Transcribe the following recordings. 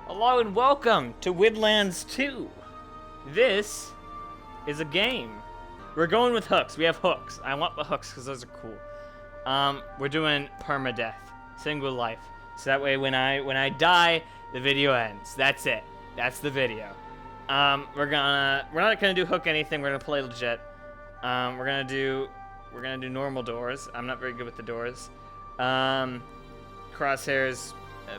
Hello and welcome to Windlands 2. This is a game. We're going with hooks. We have hooks. I want the hooks because those are cool. We're doing permadeath, single life. So that way when I die, the video ends. That's it. That's the video. We're not gonna do hook anything. We're gonna play legit. We're gonna do normal doors. I'm not very good with the doors. Crosshairs,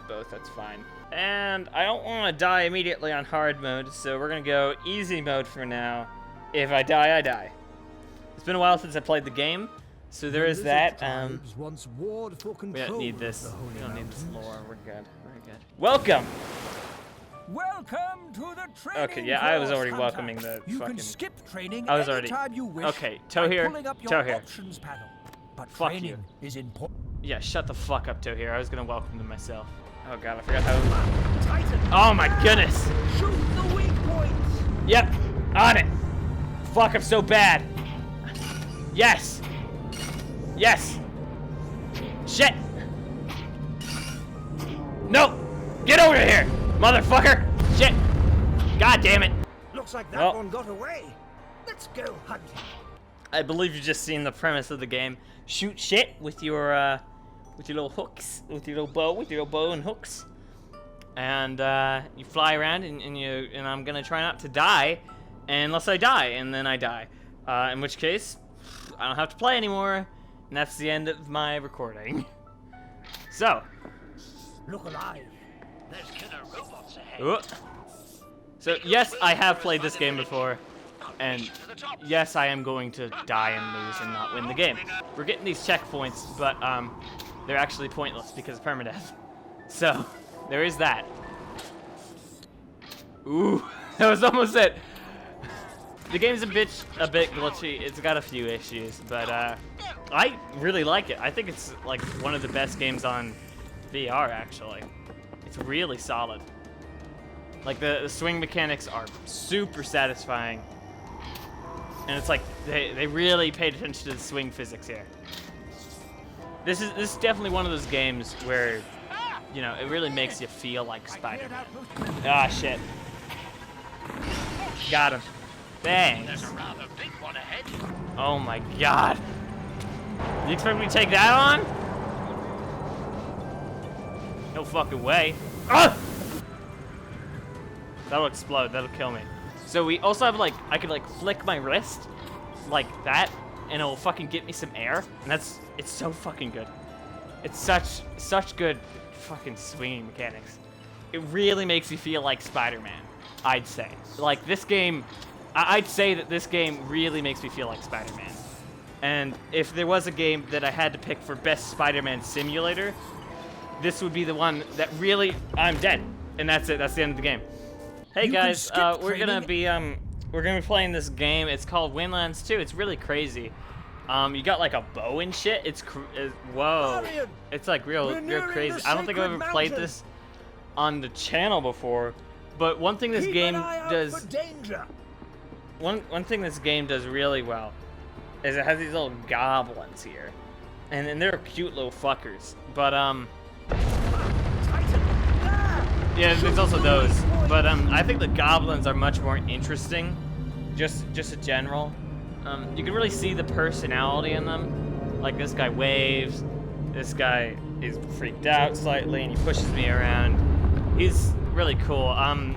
both. That's fine. And I don't want to die immediately on hard mode, so we're gonna go easy mode for now. If I die, I die. It's been a while since I played the game, so there is that. We don't need this. We don't need this lore. We're good. We're good. Welcome. Welcome to the training. Okay, yeah, I was already welcoming the you fucking. Can skip training I was already. anytime you wish Okay, toe here. Toe here. Panel. But Fuck training you. is important. Yeah, shut the fuck up, toe here. I was gonna welcome them myself. Oh god, I forgot how. Titan. Oh my goodness. Shoot the weak points. Yep, on it. Fuck, I'm so bad. Yes. Yes. Shit. No. Get over here, motherfucker. Shit. God damn it. Looks like that one got away. Let's go hunting. I believe you've just seen the premise of the game. Shoot shit with your little hooks, with your little bow and hooks. And you fly around and I'm gonna try not to die unless I die, and then I die. In which case, I don't have to play anymore, and that's the end of my recording. So. Look alive. There's killer robots ahead. Ooh. So yes, I have played this game before, and yes, I am going to die and lose and not win the game. We're getting these checkpoints, but they're actually pointless because of permadeath. So there is that. Ooh, that was almost it. The game's a bit glitchy. It's got a few issues, but I really like it. I think it's like one of the best games on VR, actually. It's really solid. Like the swing mechanics are super satisfying, and it's like they really paid attention to the swing physics here. This is definitely one of those games where, you know, it really makes you feel like Spider-Man. Ah, shit. Got him. Thanks. Oh my god. You expect me to take that on? No fucking way. Ah! That'll explode. That'll kill me. So we also have like, I could like flick my wrist like that, and it'll fucking get me some air. And it's so fucking good. It's such good fucking swinging mechanics. It really makes you feel like Spider-Man, I'd say. Like this game, I'd say that this game really makes me feel like Spider-Man. And if there was a game that I had to pick for best Spider-Man simulator, this would be the one that really, I'm dead. And that's it, that's the end of the game. Hey guys, we're gonna be playing this game. It's called Windlands 2. It's really crazy. You got like a bow and shit. Whoa. It's like real crazy. I don't think I've ever played this on the channel before. But one thing this game does, one thing this game does really well is it has these little goblins here, and they're cute little fuckers. But yeah, there's also those. But I think the goblins are much more interesting, just in general. You can really see the personality in them. Like this guy waves, this guy is freaked out slightly, and he pushes me around. He's really cool.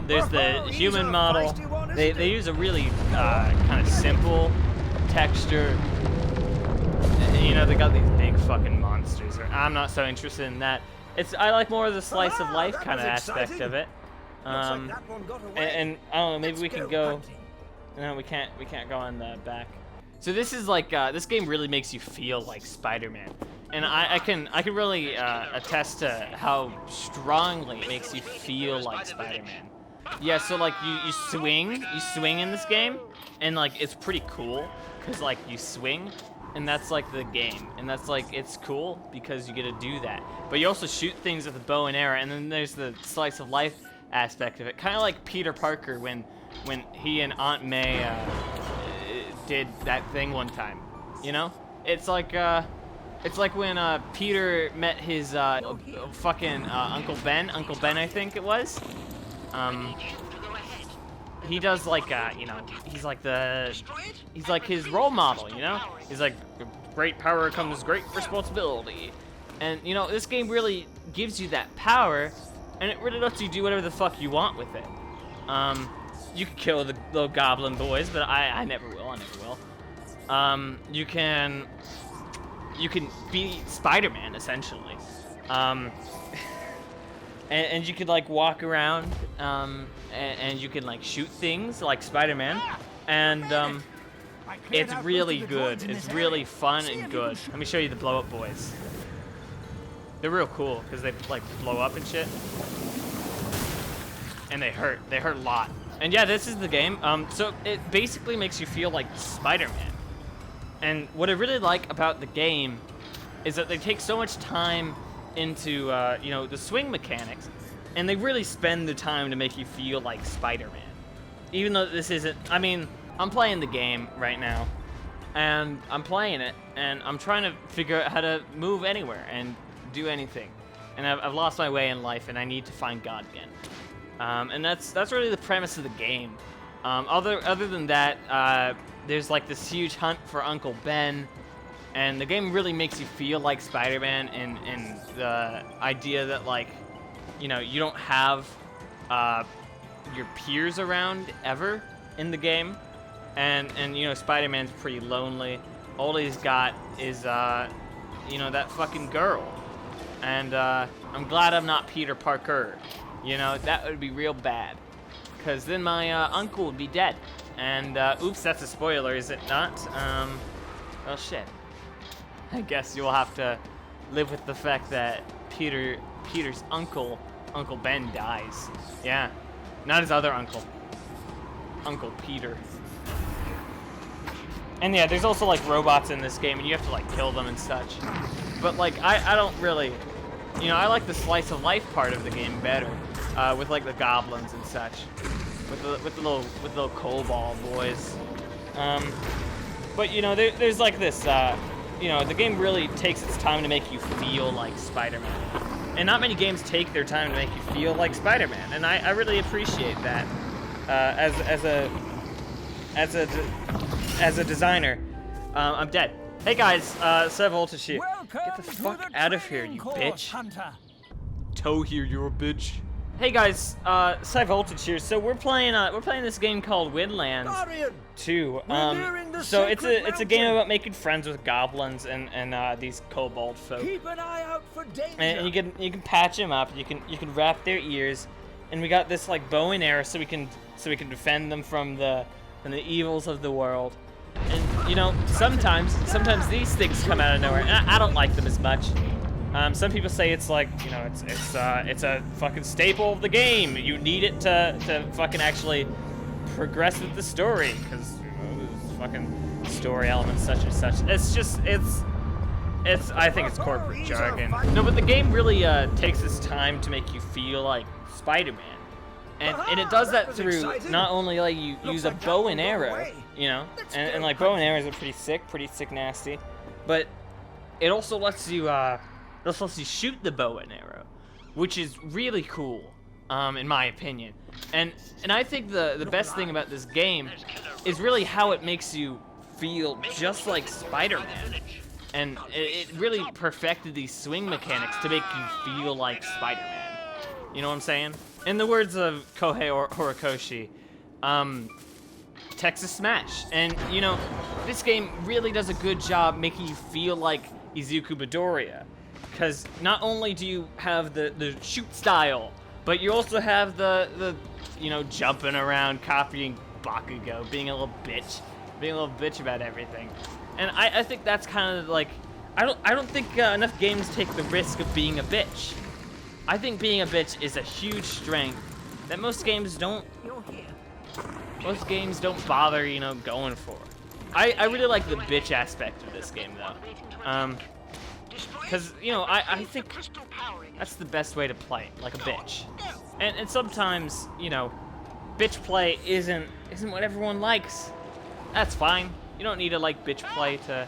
There's the human model. They use a really kind of simple texture. You know, they got these big fucking monsters. I'm not so interested in that. I like more of the slice of life kind of aspect of it. And I don't know, maybe we can go. No, we can't go on the back. So this is like this game really makes you feel like Spider-Man, and I can really attest to how strongly it makes you feel like Spider-Man. Yeah, so like you swing in this game, and like it's pretty cool because like you swing, and that's like the game, and that's like it's cool because you get to do that. But you also shoot things with a bow and arrow, and then there's the slice of life aspect of it, kind of like Peter Parker when he and Aunt May did that thing one time, you know? It's like when Peter met his fucking Uncle Ben I think it was, he does like you know, he's like his role model, you know? He's like, great power comes great responsibility. And you know, this game really gives you that power, and it really lets you do whatever the fuck you want with it. You can kill the little goblin boys, but I never will, you can be Spider-Man essentially. And you could like walk around, and you can like shoot things like Spider-Man, and it's really good. It's really fun and good. Let me show you the blow-up boys. They're real cool because they like blow up and shit, and they hurt. They hurt a lot. And yeah, this is the game. So it basically makes you feel like Spider-Man. And what I really like about the game is that they take so much time into you know, the swing mechanics, and they really spend the time to make you feel like Spider-Man. Even though this isn't, I mean, I'm playing the game right now, and I'm playing it, and I'm trying to figure out how to move anywhere and do anything. And I've lost my way in life, and I need to find God again. And that's really the premise of the game. Other than that, there's like this huge hunt for Uncle Ben, and the game really makes you feel like Spider-Man, and the idea that, like, you know, you don't have your peers around ever in the game, and you know, Spider-Man's pretty lonely. All he's got is you know, that fucking girl, and I'm glad I'm not Peter Parker. You know, that would be real bad, because then my uncle would be dead. And oops, that's a spoiler, is it not? Well, shit. I guess you'll have to live with the fact that Peter's uncle, Uncle Ben, dies. Yeah, not his other uncle, Uncle Peter. And yeah, there's also like robots in this game, and you have to like kill them and such. But like, I don't really, you know, I like the slice of life part of the game better, with like the goblins and such, with the little cobalt boys. But you know, there's like this, you know, the game really takes its time to make you feel like Spider-Man, and not many games take their time to make you feel like Spider-Man, and I really appreciate that. As a designer, I'm dead. Hey guys, Sir Voltage here. Get the fuck out of here, you bitch. Toe here, you're a bitch. Hey guys, Sir Voltage here. So we're playing this game called Windlands 2. So it's a game about making friends with goblins and these kobold folk. Keep an eye out for danger. And you can patch them up. You can wrap their ears, and we got this like bow and arrow so we can defend them from the evils of the world. And you know, sometimes these things come out of nowhere, and I don't like them as much. Some people say it's like, you know, it's a fucking staple of the game. You need it to fucking actually progress with the story, because you know, there's fucking story elements such and such. I think it's corporate jargon. No, but the game really takes its time to make you feel like Spider-Man. And it does that through not only like you use a bow and arrow, you know, and like bow and arrows are pretty sick nasty, but it also lets you shoot the bow and arrow, which is really cool, in my opinion. And I think the best thing about this game is really how it makes you feel just like Spider-Man. And it really perfected these swing mechanics to make you feel like Spider-Man. You know what I'm saying? In the words of Kohei Horikoshi, Texas Smash. And, you know, this game really does a good job making you feel like Izuku Midoriya. Because not only do you have the shoot style, but you also have the you know, jumping around, copying Bakugo, being a little bitch about everything. And I think that's kind of like, I don't think enough games take the risk of being a bitch. I think being a bitch is a huge strength that most games don't bother, you know, going for. I really like the bitch aspect of this game though. Because, you know, I think that's the best way to play, like a bitch. And sometimes, you know, bitch play isn't what everyone likes. That's fine. You don't need to like bitch play to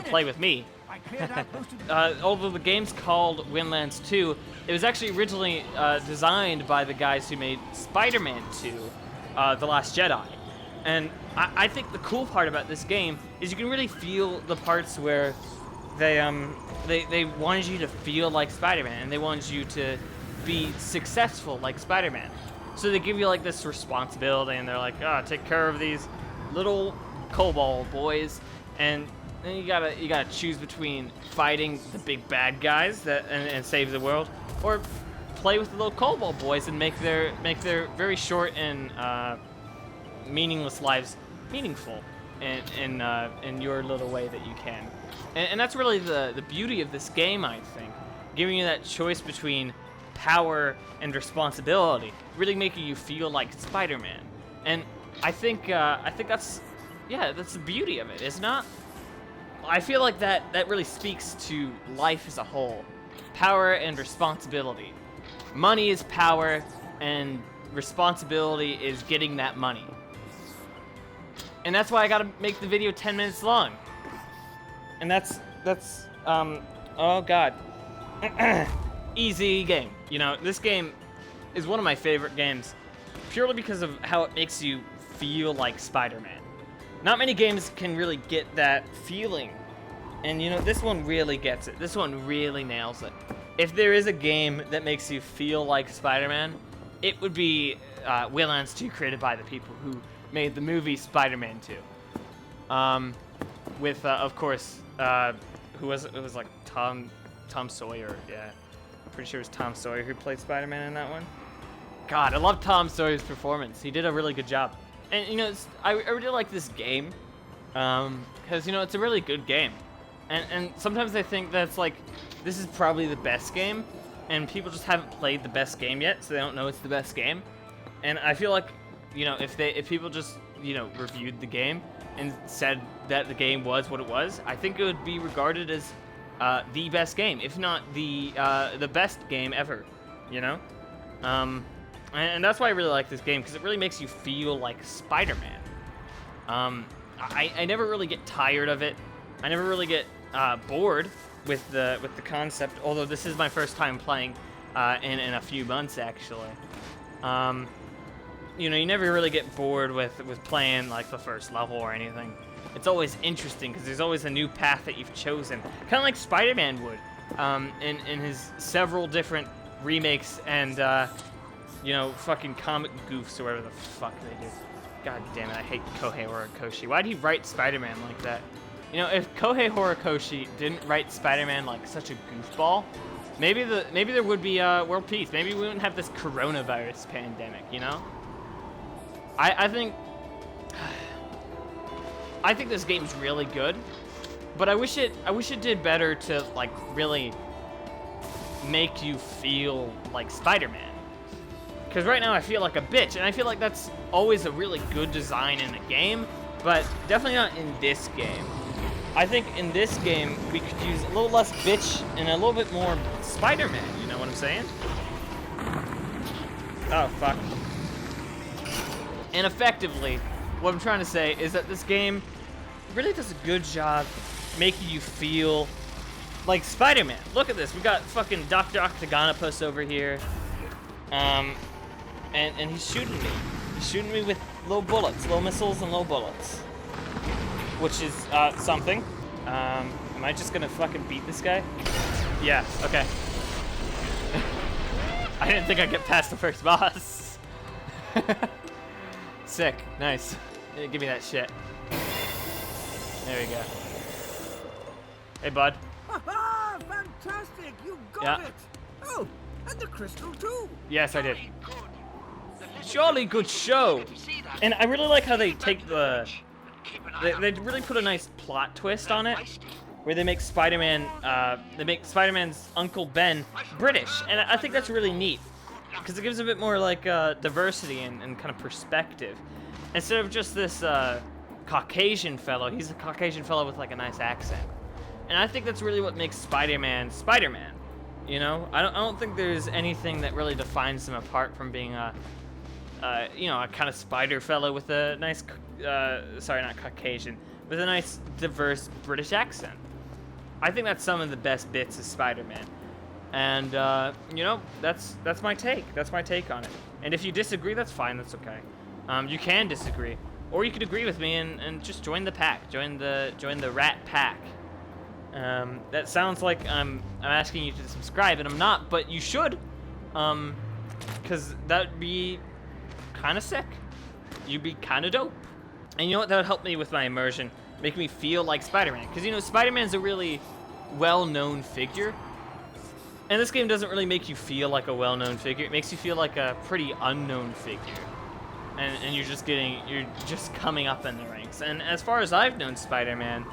play with me. I cleared out most of the Although the game's called Windlands 2, it was actually originally designed by the guys who made Spider-Man 2, The Last Jedi. And I think the cool part about this game is you can really feel the parts where they wanted you to feel like Spider-Man, and they wanted you to be successful like Spider-Man. So they give you like this responsibility, and they're like, take care of these little kobold boys, and then you gotta choose between fighting the big bad guys and save the world, or play with the little kobold boys and make their very short and meaningless lives meaningful in your little way that you can. And that's really the beauty of this game, I think, giving you that choice between power and responsibility, really making you feel like Spider-Man. And I think that's the beauty of it, isn't it? I feel like that really speaks to life as a whole. Power and responsibility. Money is power, and responsibility is getting that money. And that's why I gotta make the video 10 minutes long. And that's oh god. Easy game. You know, this game is one of my favorite games purely because of how it makes you feel like Spider-Man. Not many games can really get that feeling. And you know, this one really gets it. This one really nails it. If there is a game that makes you feel like Spider-Man, it would be Windlands 2, created by the people who made the movie Spider-Man 2. With of course, who was it? It was like Tom Sawyer, yeah. Pretty sure it was Tom Sawyer who played Spider-Man in that one. God, I love Tom Sawyer's performance. He did a really good job. And, you know, I really like this game, because, you know, it's a really good game. And sometimes I think that's like, this is probably the best game, and people just haven't played the best game yet, so they don't know it's the best game. And I feel like, you know, if people just, you know, reviewed the game and said that the game was what it was, I think it would be regarded as the best game, if not the best game ever, you know? And that's why I really like this game, because it really makes you feel like Spider-Man. I never really get tired of it. I never really get bored with the concept, although this is my first time playing in a few months, actually. You know, you never really get bored with playing like the first level or anything. It's always interesting because there's always a new path that you've chosen, kind of like Spider-Man would in his several different remakes and you know, fucking comic goofs or whatever the fuck they do. God damn it, I hate Kohei Horikoshi. Why'd he write Spider-Man like that? You know, if Kohei Horikoshi didn't write Spider-Man like such a goofball, maybe there would be world peace. Maybe we wouldn't have this coronavirus pandemic, you know? I think this game's really good, but I wish it did better to like really make you feel like Spider-Man. Because right now I feel like a bitch, and I feel like that's always a really good design in a game, but definitely not in this game. I think in this game we could use a little less bitch and a little bit more Spider-Man, you know what I'm saying? Oh, fuck. And effectively, what I'm trying to say is that this game really does a good job making you feel like Spider-Man. Look at this, we got fucking Dr. Octagonopus over here. And he's shooting me. He's shooting me with little bullets, little missiles and little bullets. Which is, something. Am I just gonna fucking beat this guy? Yeah, okay. I didn't think I'd get past the first boss. Sick, nice. Give me that shit. There we go. Hey, bud. Ha-ha! Fantastic! You got it! Oh, and the crystal too! Yes, I did. Jolly good show! And I really like how they take the... They really put a nice plot twist on it, where they make Spider-Man's Uncle Ben British, and I think that's really neat, because it gives a bit more like diversity and kind of perspective. Instead of just this Caucasian fellow, he's a Caucasian fellow with like a nice accent. And I think that's really what makes Spider-Man Spider-Man. You know, I don't think there's anything that really defines him apart from being a you know, a kind of spider fellow with a nice, sorry, not Caucasian, with a nice, diverse British accent. I think that's some of the best bits of Spider-Man. And, you know, that's my take. That's my take on it. And if you disagree, that's fine. That's okay. You can disagree. Or you could agree with me and just join the pack. Join the rat pack. That sounds like I'm asking you to subscribe, and I'm not, but you should. Because that'd be kind of sick. You'd be kind of dope. And you know what? That would help me with my immersion. Make me feel like Spider-Man. Because, you know, Spider-Man's a really well-known figure. And this game doesn't really make you feel like a well-known figure. It makes you feel like a pretty unknown figure. And you're just coming up in the ranks. And as far as I've known Spider-Man,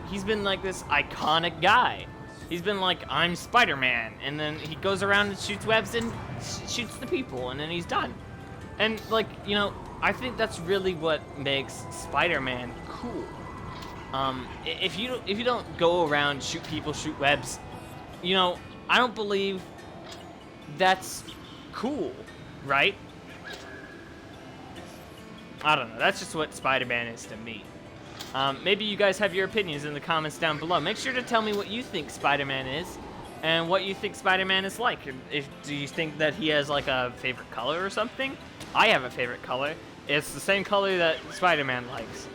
he's been like this iconic guy. He's been like, I'm Spider-Man. And then he goes around and shoots webs and shoots the people. And then he's done. And, like, you know, I think that's really what makes Spider-Man cool. If you don't go around, shoot people, shoot webs, you know, I don't believe that's cool, right? I don't know. That's just what Spider-Man is to me. Maybe you guys have your opinions in the comments down below. Make sure to tell me what you think Spider-Man is and what you think Spider-Man is like. Do you think that he has like a favorite color or something? I have a favorite color. It's the same color that Spider-Man likes.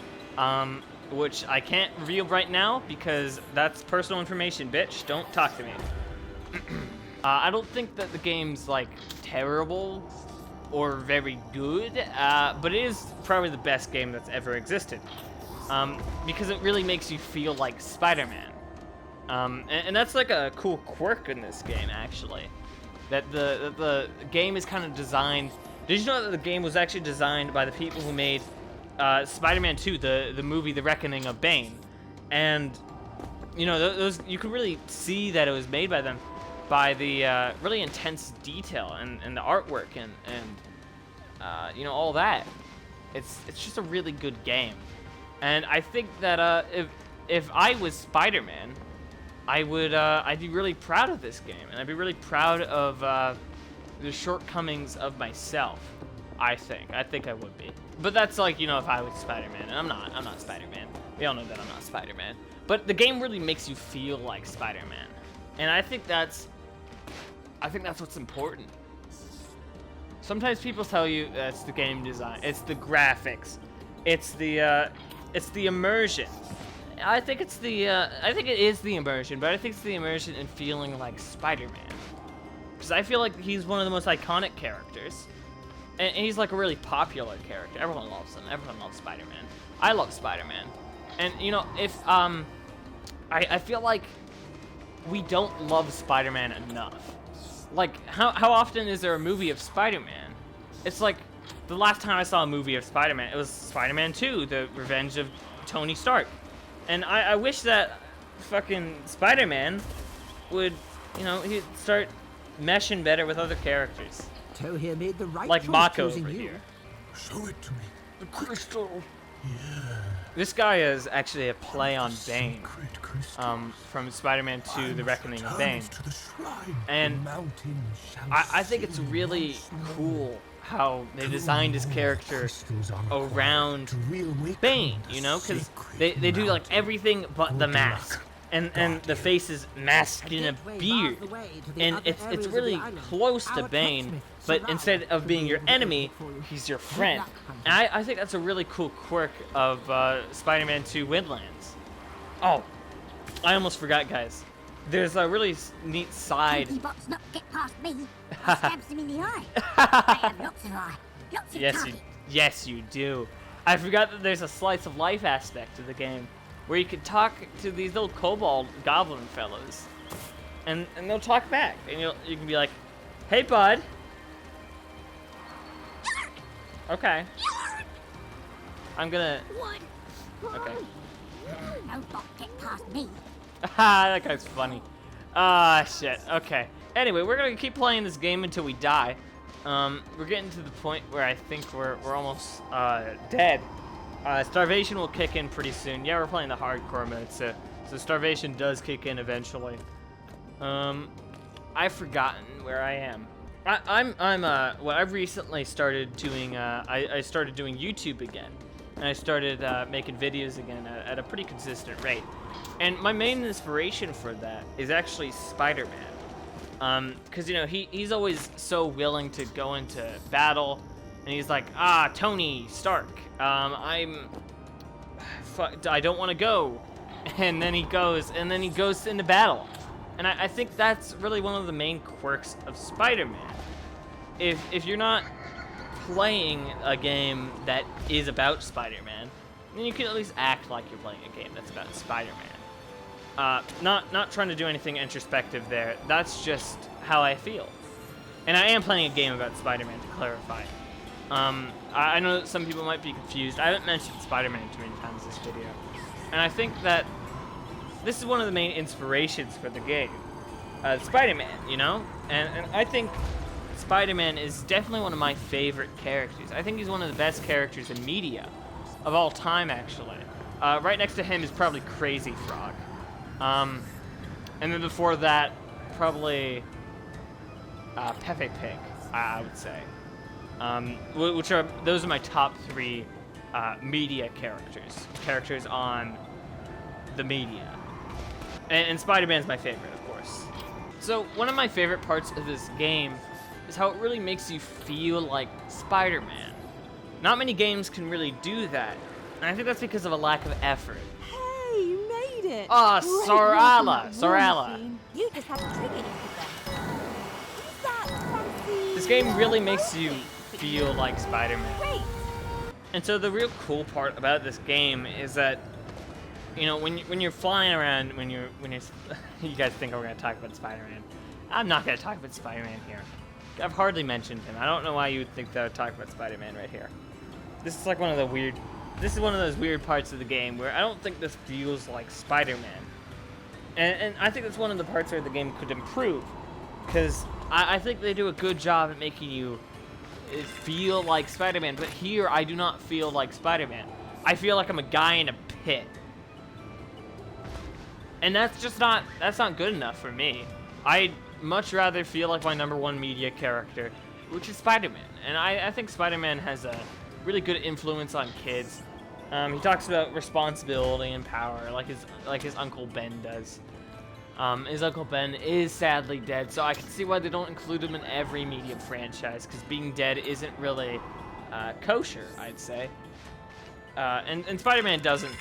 Which I can't reveal right now because that's personal information, bitch. Don't talk to me. I don't think that the game's like terrible or very good, but it is probably the best game that's ever existed. Because it really makes you feel like Spider-Man. And that's like a cool quirk in this game, actually. That the game is kind of designed. Did you know that the game was actually designed by the people who made Spider-Man 2, the movie The Reckoning of Bane? And you know, those you can really see that it was made by them by the really intense detail and the artwork and you know, all that. It's just a really good game. And I think that if I was Spider-Man, I'd be really proud of this game, and I'd be really proud of the shortcomings of myself. I think I would be. But that's like, you know, if I was Spider-Man, and I'm not Spider-Man. We all know that I'm not Spider-Man. But the game really makes you feel like Spider-Man, and I think that's what's important. Sometimes people tell you it's the game design, it's the graphics, it's the immersion. I think it is the immersion, but I think it's the immersion in feeling like Spider-Man. Because I feel like he's one of the most iconic characters. And he's like a really popular character. Everyone loves him. Everyone loves Spider-Man. I love Spider-Man. And, you know, if, I feel like we don't love Spider-Man enough. Like, how often is there a movie of Spider-Man? It's like, the last time I saw a movie of Spider-Man, it was Spider-Man 2, The Revenge of Tony Stark. And I wish that fucking Spider-Man would, you know, he'd start meshing better with other characters. He made the right like choice Mako choosing over you. here. Show it to me. The crystal. Yeah. This guy is actually a play on Bane. Sacred crystal. From Spider-Man 2, The Reckoning of Bane. To the shrine. And The mountain shall I think it's sing really once more. cool how they designed his character around Bane, you know, because they do like everything but the mask. And the face is masked in a beard, and it's really close to Bane, but instead of being your enemy, he's your friend. And I think that's a really cool quirk of Spider-Man 2 Windlands. Oh, I almost forgot, guys. There's a really neat side. Bots not get past me. I stabs him in the eye. I have lots of eye. Lots of Yes, you do. I forgot that there's a slice of life aspect to the game, where you could talk to these little kobold goblin fellows, and they'll talk back, and you can be like, "Hey, bud." Okay. I'm gonna. Okay. No bot get past me. Haha, that guy's funny. Ah, shit. Okay. Anyway, we're gonna keep playing this game until we die. We're getting to the point where I think we're almost dead. Starvation will kick in pretty soon. Yeah, we're playing the hardcore mode, so starvation does kick in eventually. I've forgotten where I am. Well, I've recently started doing I started doing YouTube again, and I started making videos again at a pretty consistent rate. And my main inspiration for that is actually Spider-Man. Because, you know, he's always so willing to go into battle, and he's like, Tony Stark, I don't want to go. And then he goes into battle. And I think that's really one of the main quirks of Spider-Man. If you're not playing a game that is about Spider-Man, then you can at least act like you're playing a game that's about Spider-Man. Not trying to do anything introspective there. That's just how I feel. And I am playing a game about Spider-Man, to clarify. I know that some people might be confused. I haven't mentioned Spider-Man too many times this video. And I think that this is one of the main inspirations for the game. Spider-Man, you know? And I think Spider-Man is definitely one of my favorite characters. I think he's one of the best characters in media of all time, actually. Right next to him is probably Crazy Frog. And then before that, probably Pepe Pig, I would say. Those are my top 3 media characters on the media. And Spider-Man's my favorite, of course. So one of my favorite parts of this game is how it really makes you feel like Spider-Man. Not many games can really do that, and I think that's because of a lack of effort. Hey, you made it! Oh, Great Sorala. machine. You just have to trick it into them. Who's that fancy? This game really makes you feel like Spider-Man. Great! And so the real cool part about this game is that, you know, when you're flying around, when you're you guys think we're gonna talk about Spider-Man. I'm not gonna talk about Spider-Man here. I've hardly mentioned him. I don't know why you would think that I would talk about Spider-Man right here. This is like one of those weird parts of the game where I don't think this feels like Spider-Man. And I think that's one of the parts where the game could improve, because I think they do a good job at making you feel like Spider-Man, but here I do not feel like Spider-Man. I feel like I'm a guy in a pit. And that's not good enough for me. I'd much rather feel like my #1 media character, which is Spider-Man. And I think Spider-Man has a really good influence on kids. He talks about responsibility and power, like his Uncle Ben does. His Uncle Ben is sadly dead, so I can see why they don't include him in every media franchise, because being dead isn't really kosher, I'd say. And Spider-Man doesn't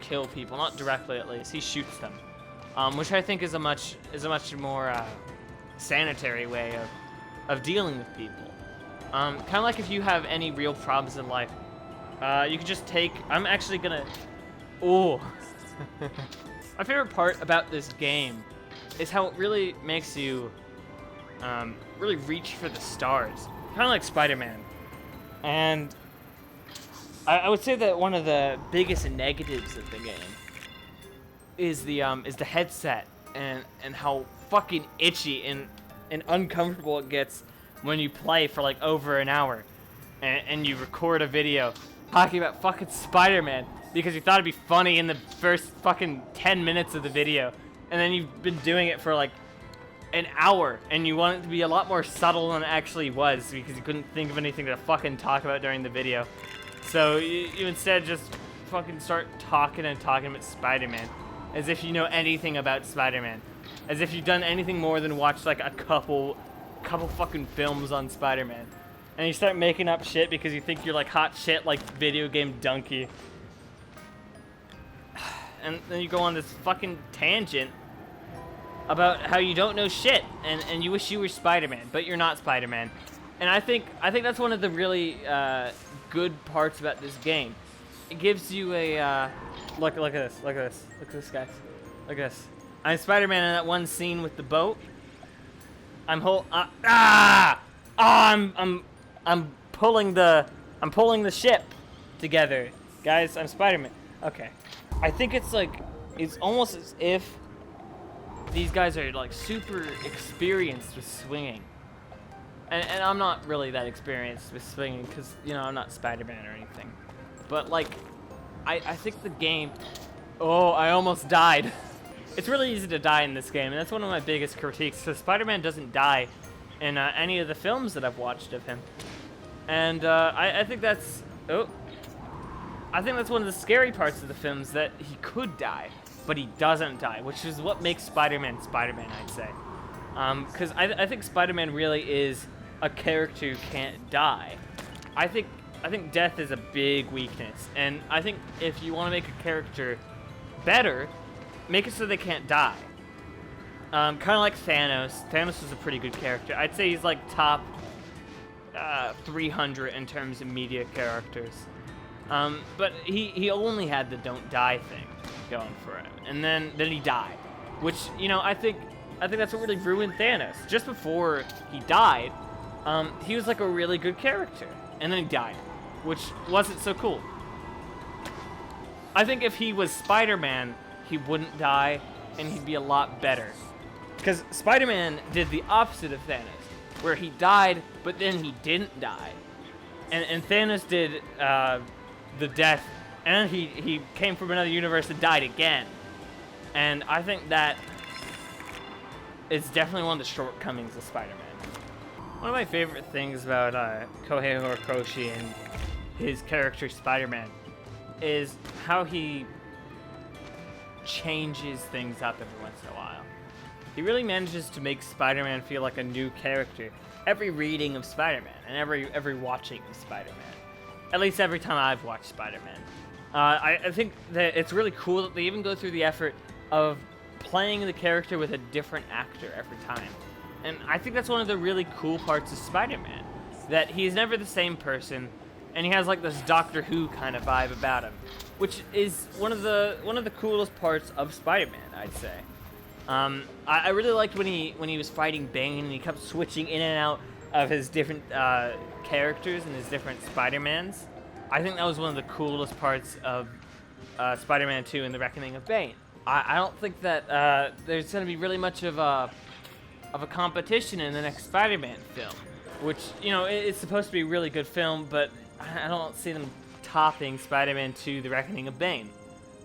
kill people, not directly at least. He shoots them, which I think is a much more sanitary way of dealing with people. Kind of like if you have any real problems in life, you can just take. I'm actually gonna. Oh. My favorite part about this game is how it really makes you really reach for the stars, kind of like Spider-Man. And I would say that one of the biggest negatives of the game is the headset and how fucking itchy and uncomfortable it gets when you play for like over an hour and you record a video talking about fucking Spider-Man because you thought it'd be funny in the first fucking 10 minutes of the video, and then you've been doing it for like an hour and you want it to be a lot more subtle than it actually was because you couldn't think of anything to fucking talk about during the video. So you instead just fucking start talking about Spider-Man as if you know anything about Spider-Man, as if you've done anything more than watch like a couple fucking films on Spider-Man, and you start making up shit because you think you're like hot shit like video game donkey, and then you go on this fucking tangent about how you don't know shit and you wish you were Spider-Man, but you're not Spider-Man. And I think that's one of the really good parts about this game. It gives you a look at this, guys, look at this. I'm Spider-Man in that one scene with the boat. I'm pulling the ship together, guys. I'm Spider-Man. Okay, I think it's almost as if these guys are like super experienced with swinging. And I'm not really that experienced with swinging because, you know, I'm not Spider-Man or anything. But, like, I think the game... Oh, I almost died. It's really easy to die in this game, and that's one of my biggest critiques. So Spider-Man doesn't die in any of the films that I've watched of him. And I think that's... Oh, I think that's one of the scary parts of the film is that he could die, but he doesn't die, which is what makes Spider-Man Spider-Man, I'd say. Because I think Spider-Man really is a character who can't die. I think death is a big weakness, and I think if you want to make a character better, make it so they can't die. Kind of like Thanos. Thanos was a pretty good character. I'd say he's like top 300 in terms of media characters. But he only had the don't die thing going for him, and then he died, which, you know, I think that's what really ruined Thanos. Just before he died, he was like a really good character, and then he died, which wasn't so cool. I think if he was Spider-Man, he wouldn't die, and he'd be a lot better. Because Spider-Man did the opposite of Thanos, where he died, but then he didn't die. And Thanos did the death, and he came from another universe and died again. And I think that is definitely one of the shortcomings of Spider-Man. One of my favorite things about Kohei Horikoshi and his character Spider-Man is how he changes things up every once in a while. He really manages to make Spider-Man feel like a new character every reading of Spider-Man and every watching of Spider-Man. At least every time I've watched Spider-Man. I think that it's really cool that they even go through the effort of playing the character with a different actor every time. And I think that's one of the really cool parts of Spider-Man, that he's never the same person, and he has like this Doctor Who kind of vibe about him, which is one of the coolest parts of Spider-Man, I'd say. I really liked when he was fighting Bane and he kept switching in and out of his different characters and his different Spider-Mans. I think that was one of the coolest parts of Spider-Man 2 and the Reckoning of Bane. I don't think that there's going to be really much of a competition in the next Spider-Man film, which, you know, it's supposed to be a really good film, but I don't see them topping Spider-Man 2 The Reckoning of Bane.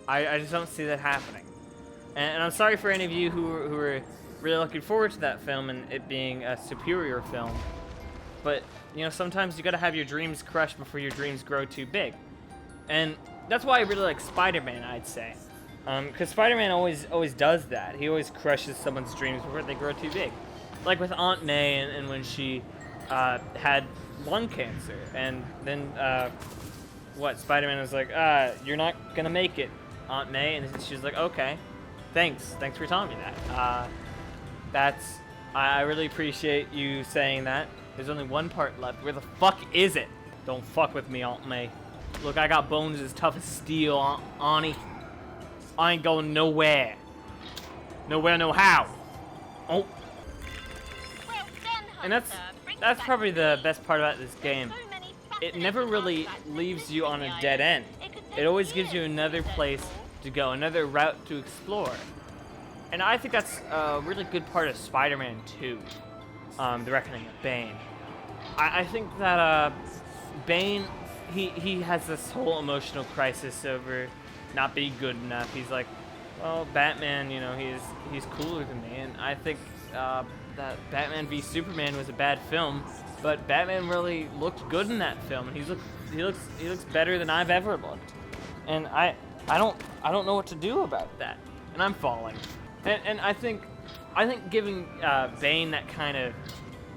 I just don't see that happening. And I'm sorry for any of you who are really looking forward to that film and it being a superior film. But, you know, sometimes you gotta have your dreams crushed before your dreams grow too big. And that's why I really like Spider-Man, I'd say. Because Spider-Man always does that. He always crushes someone's dreams before they grow too big. Like with Aunt May and when she had lung cancer. And then, Spider-Man was like, you're not gonna make it, Aunt May. And she was like, okay. Thanks for telling me that. I really appreciate you saying that. There's only one part left. Where the fuck is it? Don't fuck with me, Aunt May. Look, I got bones as tough as steel, Auntie. I ain't going nowhere. Nowhere, no how. Oh. And that's probably the best part about this game. It never really leaves you on a dead end. It always gives you another place to go, another route to explore. And I think that's a really good part of Spider-Man 2, The Reckoning of Bane. I think that Bane, he has this whole emotional crisis over not being good enough. He's like, well, Batman, you know, he's cooler than me. And I think that Batman v Superman was a bad film, but Batman really looked good in that film, and he looks better than I've ever looked. And I don't know what to do about that, and I'm falling. And I think giving Bane that kind of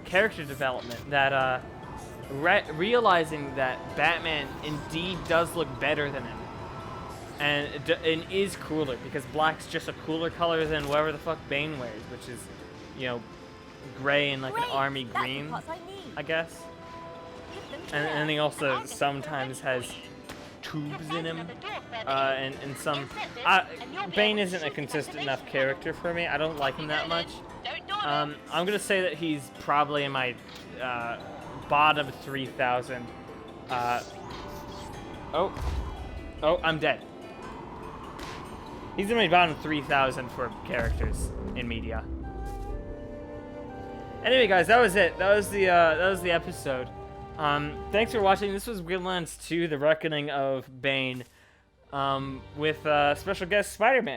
character development, that realizing that Batman indeed does look better than him, and is cooler, because black's just a cooler color than whatever the fuck Bane wears, which is, you know, gray and like an army green, I guess. And he also sometimes has tubes in him, and some. Bane isn't a consistent enough character for me. I don't like him that much. I'm gonna say that he's probably in my bottom 3,000. Oh, I'm dead. He's in my bottom 3,000 for characters in media. Anyway, guys, that was it. That was the episode. Thanks for watching. This was Windlands 2: The Reckoning of Bane, with special guest Spider-Man.